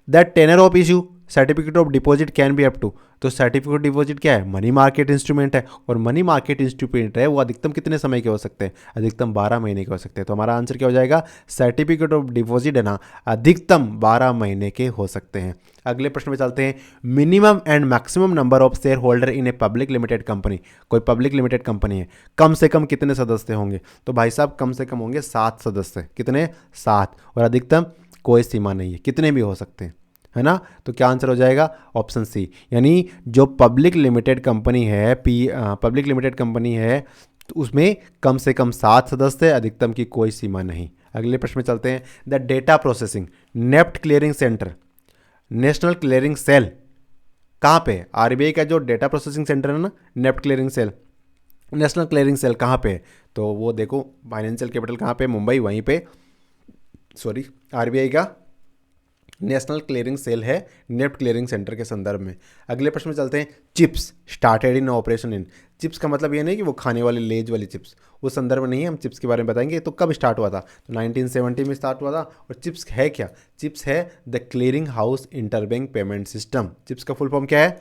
The tenor of issue certificate of deposit can be up to, तो सर्टिफिकेट डिपॉजिट क्या है, मनी मार्केट इंस्ट्रूमेंट है, और मनी मार्केट इंस्ट्रूमेंट है वो अधिकतम कितने समय के हो सकते हैं, अधिकतम 12 महीने के हो सकते हैं। तो हमारा आंसर क्या हो जाएगा, सर्टिफिकेट ऑफ डिपॉजिट है ना, अधिकतम 12 महीने के हो सकते हैं। अगले प्रश्न में चलते हैं। Minimum and maximum number of share holder in a public limited company, कोई पब्लिक लिमिटेड कंपनी है, कम से कम कितने सदस्य होंगे, तो भाई साहब कम से कम होंगे 7 सदस्य, कितने, 7, और अधिकतम कोई सीमा नहीं है, कितने भी हो सकते हैं, है ना। तो क्या आंसर हो जाएगा, ऑप्शन सी, यानी जो पब्लिक लिमिटेड कंपनी है, पब्लिक लिमिटेड कंपनी है, तो उसमें कम से कम 7 सदस्य, अधिकतम की कोई सीमा नहीं। अगले प्रश्न में चलते हैं। The data processing NEFT clearing centre national clearing cell कहाँ पे, आरबीआई का जो डेटा प्रोसेसिंग सेंटर है ना, NEFT clearing cell, national clearing cell कहाँ पे है, तो वो देखो फाइनेंशियल कैपिटल कहाँ पे, मुंबई, वहीं पे, सॉरी, आरबीआई का नेशनल क्लियरिंग सेल है नेफ्ट क्लियरिंग सेंटर के संदर्भ में। अगले प्रश्न में चलते हैं। Chips started in operation in, chips का मतलब ये नहीं कि वो खाने वाले लेज वाली चिप्स, वो संदर्भ नहीं है, हम चिप्स के बारे में बताएंगे। तो कब स्टार्ट हुआ था, तो 1970 में स्टार्ट हुआ था। और चिप्स है क्या, चिप्स है the clearing house interbank payment system. Chips का फुल फॉर्म क्या है,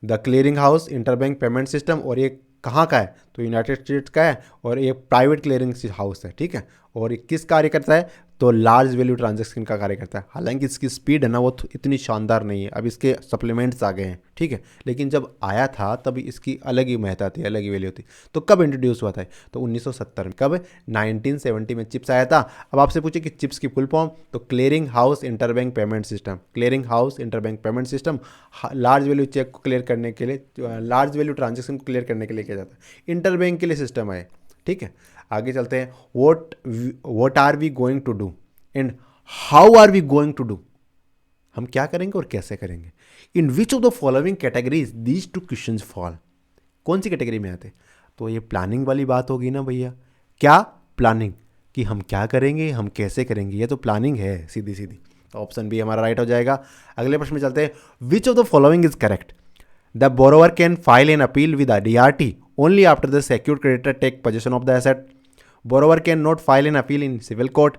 the clearing house interbank payment system, और ये कहाँ का है, तो यूनाइटेड स्टेट्स का है, और ये प्राइवेट क्लियरिंग हाउस है। ठीक है, और ये किस कार्य करता है, तो लार्ज वैल्यू ट्रांजैक्शन का कार्य करता है। हालांकि इसकी स्पीड है ना वो इतनी शानदार नहीं है, अब इसके सप्लीमेंट्स आ गए हैं। ठीक है, लेकिन जब आया था तब इसकी अलग ही महत्ता थी, अलग ही वैल्यू थी। तो कब इंट्रोड्यूस हुआ था, तो 1970 में, कब, 1970 में चिप्स आया था। अब आपसे पूछे कि चिप्स की फुल फॉर्म, तो clearing house interbank payment system, clearing house interbank payment system large value cheque को क्लियर करने के लिए, लार्ज वैल्यू ट्रांजेक्शन को क्लियर करने के लिए किया जाता है, इंटरबैंक के लिए सिस्टम है। ठीक है, आगे चलते हैं। What are we going to do and how are we going to do, हम क्या करेंगे और कैसे करेंगे। In which of the following categories these 2 questions fall, कौन सी कैटेगरी में आते, तो ये प्लानिंग वाली बात होगी ना भैया, क्या प्लानिंग, कि हम क्या करेंगे, हम कैसे करेंगे, ये तो प्लानिंग है सीधी सीधी। तो ऑप्शन बी हमारा राइट हो जाएगा। अगले प्रश्न में चलते हैं। Which of the following is correct, the borrower can file an appeal with DRT only after the secured creditor take possession of the asset, borrower can not file an appeal in civil court,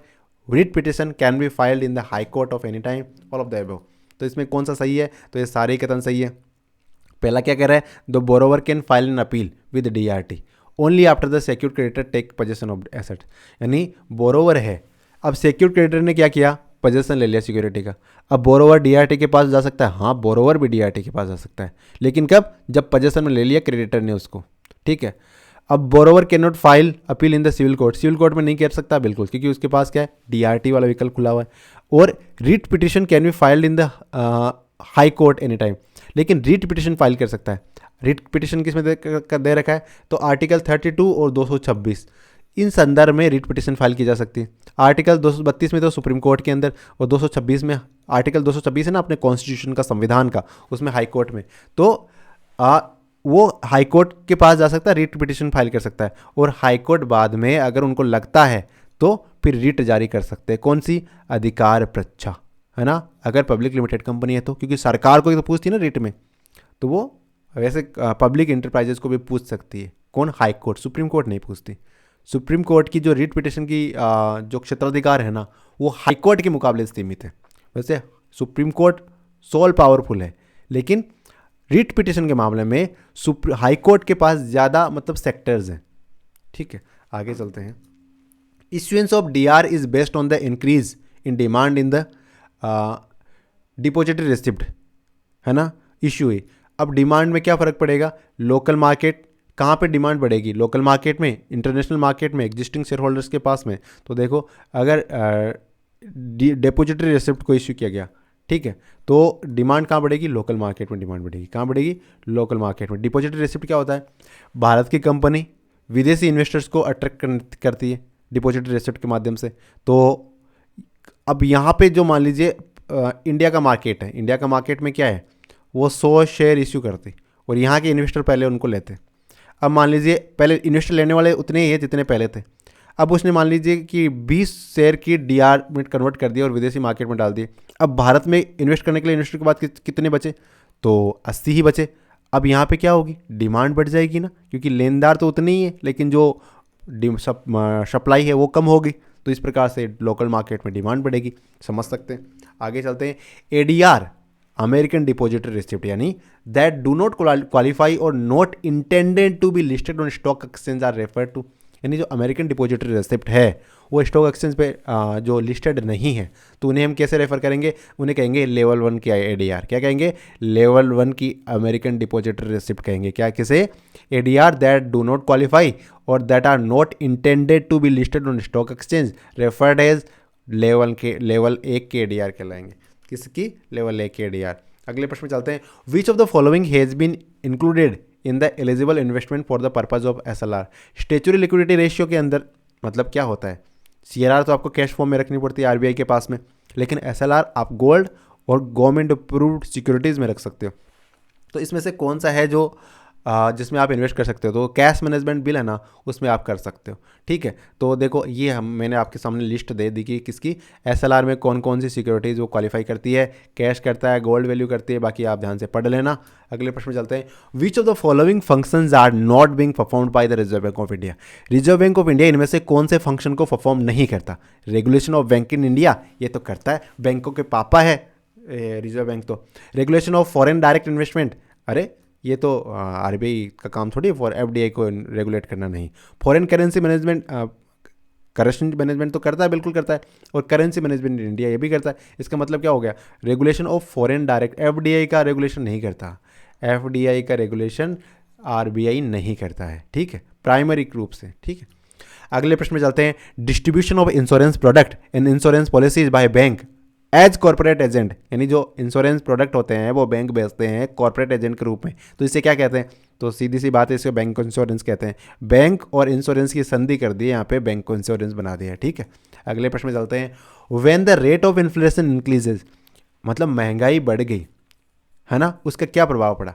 writ petition can be filed in the high court of any time, all of the above. तो इसमें कौन सा सही है, तो ये सारे कथन सही है। पहला क्या कह रहा है, the borrower can file an appeal with DRT only after the secured creditor take possession of asset, यानी बोरोवर है, अब सिक्योर्ड क्रेडिटर ने क्या किया, पोजीशन ले लिया सिक्योरिटी का। अब बोरोवर डीआरटी के पास जा सकता है, हाँ बोरोवर भी डीआरटी के पास जा सकता है, लेकिन कब? जब पोजीशन में ले लिया क्रेडिटर ने उसको, ठीक है। अब borrower can not file appeal in the civil court, civil court में नहीं कर सकता बिल्कुल, क्योंकि उसके पास क्या है? डीआरटी वाला विकल्प खुला हुआ है। और writ petition can be filed in the high court any time, लेकिन रीट पिटिशन फाइल कर सकता है। रीट पिटिशन किस में दे रखा है? तो आर्टिकल 32 और 226 इन संदर्भ में रीट पिटिशन फाइल की जा सकती है। आर्टिकल 232 में तो सुप्रीम कोर्ट के अंदर, और 226 में, आर्टिकल 226 है ना अपने कॉन्स्टिट्यूशन का, संविधान का, उसमें हाई कोर्ट में, तो वो हाई कोर्ट के पास जा सकता है, रीट पिटिशन फाइल कर सकता है। और हाई कोर्ट बाद में अगर उनको लगता है तो फिर रीट जारी कर सकते हैं। कौन सी? अधिकार परीक्षा, है ना, अगर पब्लिक लिमिटेड कंपनी है तो, क्योंकि सरकार को ही तो पूछती है ना रीट में, तो वो वैसे पब्लिक इंटरप्राइजेस को भी पूछ सकती है। कौन? हाई कोर्ट, सुप्रीम कोर्ट नहीं पूछती। सुप्रीम कोर्ट की जो रीट पिटिशन की जो क्षेत्राधिकार है ना, वो हाई कोर्ट के मुकाबले सीमित है। वैसे सुप्रीम कोर्ट सोल पावरफुल है, लेकिन रीट पिटिशन के मामले में हाई कोर्ट के पास ज़्यादा मतलब सेक्टर्स हैं, ठीक है। आगे चलते हैं। Issuance of DR is based on the increase in demand in the depository receipt, है ना, इश्यू है। अब डिमांड में क्या फ़र्क पड़ेगा? लोकल मार्केट, कहाँ पे डिमांड बढ़ेगी? लोकल मार्केट में, इंटरनेशनल मार्केट में, एग्जिस्टिंग शेयर होल्डर्स के पास में। तो देखो अगर डिपॉजिटरी रिसिप्ट को इश्यू किया गया, ठीक है, तो डिमांड कहाँ बढ़ेगी? लोकल मार्केट में डिमांड बढ़ेगी। कहाँ बढ़ेगी? लोकल मार्केट में। डिपॉजिटरी रिसिप्ट क्या होता है? भारत की कंपनी विदेशी इन्वेस्टर्स को अट्रैक्ट करती है डिपॉजिटरी रिसिप्ट के माध्यम से। तो अब यहाँ पे जो मान लीजिए इंडिया का मार्केट है, इंडिया का मार्केट में क्या है? वो 100 शेयर इश्यू करती और यहाँ के इन्वेस्टर पहले उनको लेते। अब मान लीजिए पहले इन्वेस्टर लेने वाले उतने ही है जितने पहले थे। अब उसने मान लीजिए कि 20 शेयर की डीआर में कन्वर्ट कर दिया और विदेशी मार्केट में डाल दिए। अब भारत में इन्वेस्ट करने के लिए इन्वेस्टर के बाद कितने बचे? तो 80 ही बचे। अब यहाँ पे क्या होगी? डिमांड बढ़ जाएगी ना, क्योंकि लेनदार तो उतने ही है, लेकिन जो सप्लाई है वो कम होगी। तो इस प्रकार से लोकल मार्केट में डिमांड बढ़ेगी, समझ सकते हैं। आगे चलते हैं। एडीआर, अमेरिकन डिपॉजिटरी रिसिप्ट, यानी that do not qualify or not intended to be listed on stock exchange are refer to, यानी जो अमेरिकन डिपॉजिटरी रिसिप्ट है वो स्टॉक एक्सचेंज पे जो लिस्टेड नहीं है, तो उन्हें हम कैसे रेफर करेंगे? उन्हें कहेंगे लेवल 1 की एडीआर। क्या कहेंगे? लेवल 1 की अमेरिकन डिपॉजिटरी रिसिप्ट कहेंगे। क्या? किसे? ADR that do not qualify और that are not intended to be listed on stock exchange referred as level 1 के एडीआर कहलाएंगे। किसकी? लेवल 1 के एडीआर। अगले प्रश्न में चलते हैं। Which of the following has been included in the eligible investment for the purpose of SLR? Statutory liquidity ratio के अंदर मतलब क्या होता है? सीआरआर तो आपको कैश फॉर्म में रखनी पड़ती है आरबीआई के पास में, लेकिन एसएलआर आप गोल्ड और गवर्नमेंट अप्रूव्ड सिक्योरिटीज़ में रख सकते हो। तो इसमें से कौन सा है जो जिसमें आप इन्वेस्ट कर सकते हो? तो कैश मैनेजमेंट बिल है ना, उसमें आप कर सकते हो, ठीक है। तो देखो ये मैंने आपके सामने लिस्ट दे दी कि किसकी एसएलआर में कौन कौन सी सिक्योरिटीज़ वो क्वालिफाई करती है। कैश करता है, गोल्ड वैल्यू करती है, बाकी आप ध्यान से पढ़ लेना। अगले प्रश्न में चलते हैं। Which of the following functions are not being performed by the Reserve Bank of India? Reserve Bank of India इनमें से कौन से फंक्शन को परफॉर्म नहीं करता? Regulation of bank in India, ये तो करता है, बैंकों के पापा है रिजर्व बैंक तो। Regulation of foreign direct investment, अरे ये तो आरबीआई का काम थोड़ी फॉर एफडीआई को रेगुलेट करना नहीं। Foreign currency management, currency management तो करता है, बिल्कुल करता है, और करेंसी मैनेजमेंट इंडिया ये भी करता है। इसका मतलब क्या हो गया? Regulation of foreign direct, FDI का रेगुलेशन नहीं करता, एफडीआई का रेगुलेशन आरबीआई नहीं करता है, ठीक है, प्राइमरी रूप से, ठीक है। अगले प्रश्न में चलते हैं। Distribution of insurance product and insurance policies by bank as corporate agent, यानी जो इंश्योरेंस प्रोडक्ट होते हैं वो बैंक बेचते हैं कॉर्पोरेट एजेंट के रूप में, तो इसे क्या कहते हैं? तो सीधी सी बात है, इसको बैंक इंश्योरेंस कहते हैं। बैंक और इंश्योरेंस की संधि कर दी है यहाँ पे, बैंक को इंश्योरेंस बना दिया है, ठीक है। अगले प्रश्न में चलते हैं। When the rate of inflation increases, मतलब महंगाई बढ़ गई है ना, उसका क्या प्रभाव पड़ा?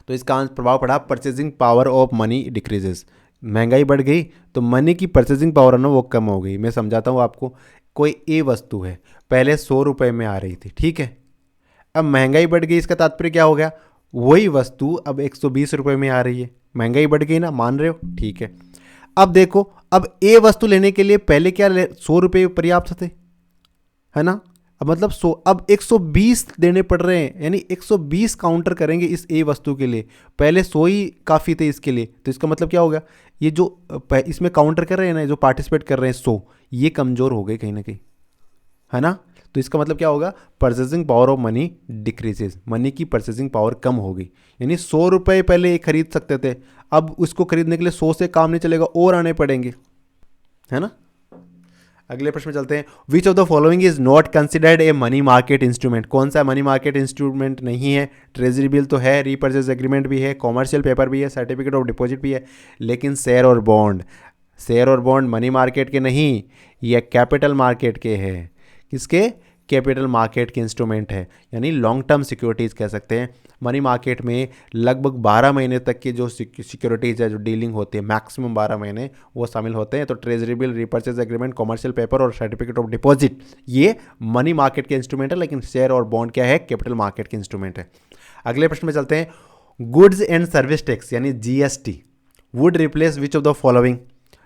तो इसका प्रभाव पड़ा purchasing power of money decreases. महंगाई बढ़ गई तो मनी की परचेजिंग पावर है ना वो कम हो गई। मैं समझाता हूँ आपको। कोई ए वस्तु है, पहले 100 रुपये में आ रही थी, ठीक है, अब महंगाई बढ़ गई, इसका तात्पर्य क्या हो गया? वही वस्तु अब 120 रुपये में आ रही है। महंगाई बढ़ गई ना, मान रहे हो? ठीक है। अब देखो, अब ए वस्तु लेने के लिए पहले क्या 100 रुपये पर्याप्त थे, है ना, अब मतलब 100, अब 120 देने पड़ रहे हैं, यानी 120 काउंटर करेंगे इस ए वस्तु के लिए, पहले 100 ही काफ़ी थे इसके लिए। तो इसका मतलब क्या हो गया? ये जो इसमें काउंटर कर रहे हैं ना, जो पार्टिसिपेट कर रहे हैं 100, ये कमज़ोर हो गए कहीं ना कहीं, है ना। तो इसका मतलब क्या होगा, purchasing power of money decreases, money की परचेसिंग पावर कम होगी। यानी 100 रुपये पहले खरीद सकते थे, अब उसको खरीदने के लिए 100 से काम नहीं चलेगा, और आने पड़ेंगे, है ना। अगले प्रश्न में चलते हैं। Which of the following is not considered a money market instrument, कौन सा मनी मार्केट इंस्ट्रूमेंट नहीं है। ट्रेजरी बिल तो है, रीपर्चेज एग्रीमेंट भी है, कॉमर्शियल पेपर भी है, सर्टिफिकेट ऑफ डिपॉजिट भी है, लेकिन शेयर और बॉन्ड, शेयर और बॉन्ड मनी मार्केट के नहीं, ये कैपिटल मार्केट के हैं। किसके, कैपिटल मार्केट के इंस्ट्रूमेंट है, यानी लॉन्ग टर्म सिक्योरिटीज़ कह सकते हैं। मनी मार्केट में लगभग 12 महीने तक की जो सिक्योरिटीज़ है, जो डीलिंग होती है, मैक्सिमम 12 महीने वो शामिल होते हैं। तो treasury bill, repurchase agreement, commercial paper और सर्टिफिकेट ऑफ डिपॉजिट ये मनी मार्केट के इंस्ट्रूमेंट है, लेकिन शेयर और बॉन्ड क्या है, कैपिटल मार्केट के इंस्ट्रूमेंट है। अगले प्रश्न में चलते हैं। गुड्स एंड सर्विस टैक्स यानी GST would replace which of the following,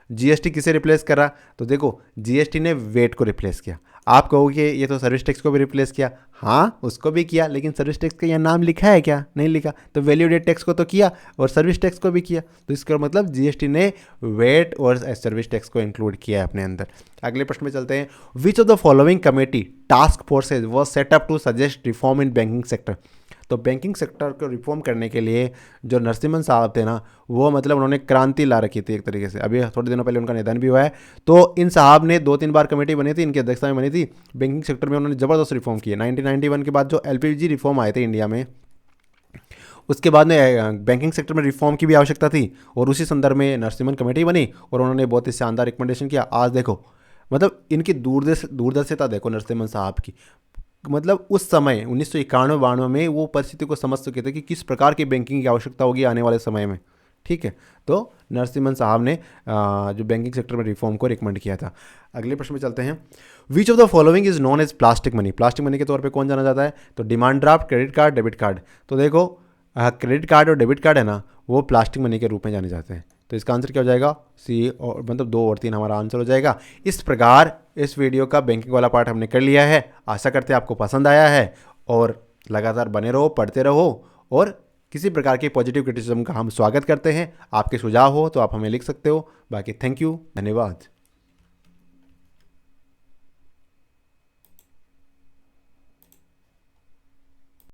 GST किसे रिप्लेस करा, तो देखो जीएसटी ने वेट को रिप्लेस किया। आप कहोगे ये तो सर्विस टैक्स को भी रिप्लेस किया, हाँ उसको भी किया, लेकिन सर्विस टैक्स का यहाँ नाम लिखा है क्या, नहीं लिखा। तो वैल्यू एडेड टैक्स को तो किया और सर्विस टैक्स को भी किया, तो इसका मतलब जीएसटी ने वेट और सर्विस टैक्स को इंक्लूड किया है अपने अंदर। अगले प्रश्न में चलते हैं। Which of the following committee task forces was set up to suggest reform in banking sector, तो बैंकिंग सेक्टर को रिफॉर्म करने के लिए जो नरसिम्हन साहब थे ना, वो मतलब उन्होंने क्रांति ला रखी थी एक तरीके से। अभी थोड़े दिनों पहले उनका निधन भी हुआ है। तो इन साहब ने 2-3 बार कमेटी बनी थी, इनकी अध्यक्षता में बनी थी। बैंकिंग सेक्टर में उन्होंने ज़बरदस्त रिफॉर्म किए। 1991 के बाद जो एलपीजी रिफॉर्म आए थे इंडिया में, उसके बाद में बैंकिंग सेक्टर में रिफॉर्म की भी आवश्यकता थी, और उसी संदर्भ में नरसिम्हन कमेटी बनी और उन्होंने बहुत ही शानदार रिकमेंडेशन किया। आज देखो मतलब इनकी दूरदर्शिता देखो नरसिम्हन साहब की, मतलब उस समय 1991-92 में वो परिस्थिति को समझ चुके थे कि किस प्रकार की बैंकिंग की आवश्यकता होगी आने वाले समय में, ठीक है। तो नरसिम्हन साहब ने जो बैंकिंग सेक्टर में रिफॉर्म को रिकमेंड किया था। अगले प्रश्न में चलते हैं। Which of the following is known as plastic money, plastic money के तौर पे कौन जाना जाता है, तो demand draft, credit card, debit card. तो देखो क्रेडिट कार्ड और डेबिट कार्ड है ना, वो प्लास्टिक मनी के रूप में जाने जाते हैं। तो इसका आंसर क्या हो जाएगा, सी, और मतलब 2 और 3 हमारा आंसर हो जाएगा। इस प्रकार इस वीडियो का बैंकिंग वाला पार्ट हमने कर लिया है। आशा करते हैं आपको पसंद आया है, और लगातार बने रहो, पढ़ते रहो, और किसी प्रकार की पॉजिटिव क्रिटिसिज्म का हम स्वागत करते हैं। आपके सुझाव हो तो आप हमें लिख सकते हो। बाकी थैंक यू, धन्यवाद।